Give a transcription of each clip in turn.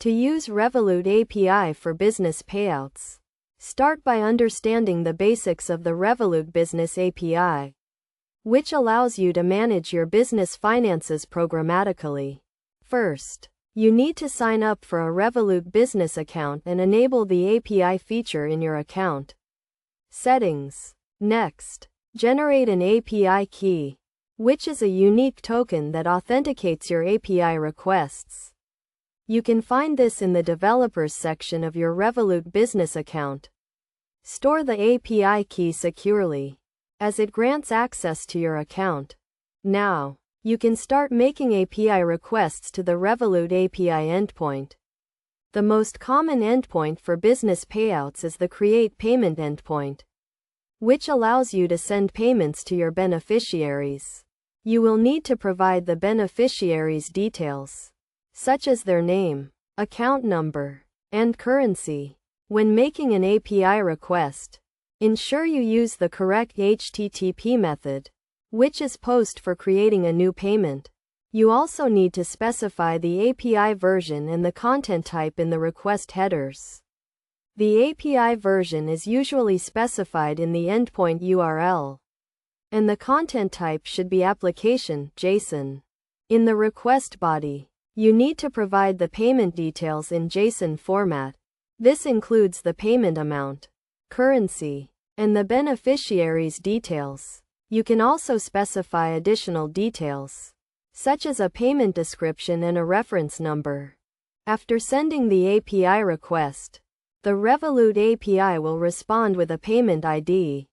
To use Revolut API for business payouts, start by understanding the basics of the Revolut Business API, which allows you to manage your business finances programmatically. First, you need to sign up for a Revolut business account and enable the API feature in your account. Settings. Next, generate an API key, which is a unique token that authenticates your API requests. You can find this in the Developers section of your Revolut business account. Store the API key securely, as it grants access to your account. Now, you can start making API requests to the Revolut API endpoint. The most common endpoint for business payouts is the Create Payment endpoint, which allows you to send payments to your beneficiaries. You will need to provide the beneficiaries' details, such as their name, account number, and currency. When making an API request, ensure you use the correct HTTP method, which is POST for creating a new payment. You also need to specify the API version and the content type in the request headers. The API version is usually specified in the endpoint URL, and the content type should be application JSON. In the request body, you need to provide the payment details in JSON format. This includes the payment amount, currency, and the beneficiary's details. You can also specify additional details, such as a payment description and a reference number. After sending the API request, the Revolut API will respond with a payment ID,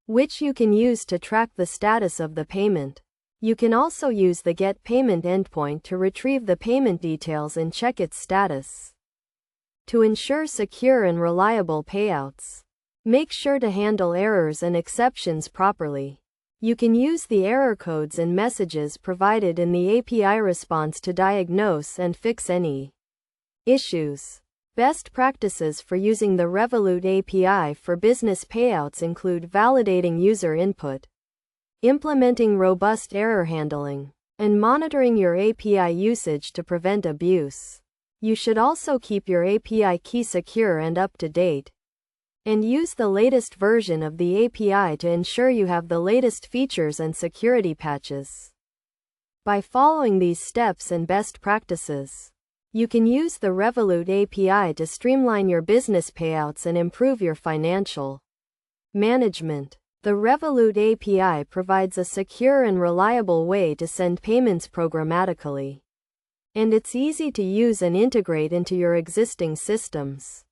which you can use to track the status of the payment. You can also use the Get Payment endpoint to retrieve the payment details and check its status. To ensure secure and reliable payouts, make sure to handle errors and exceptions properly. You can use the error codes and messages provided in the API response to diagnose and fix any issues. Best practices for using the Revolut API for business payouts include validating user input, implementing robust error handling, and monitoring your API usage to prevent abuse. You should also keep your API key secure and up to date, and use the latest version of the API to ensure you have the latest features and security patches. By following these steps and best practices, you can use the Revolut API to streamline your business payouts and improve your financial management. The Revolut API provides a secure and reliable way to send payments programmatically, and it's easy to use and integrate into your existing systems.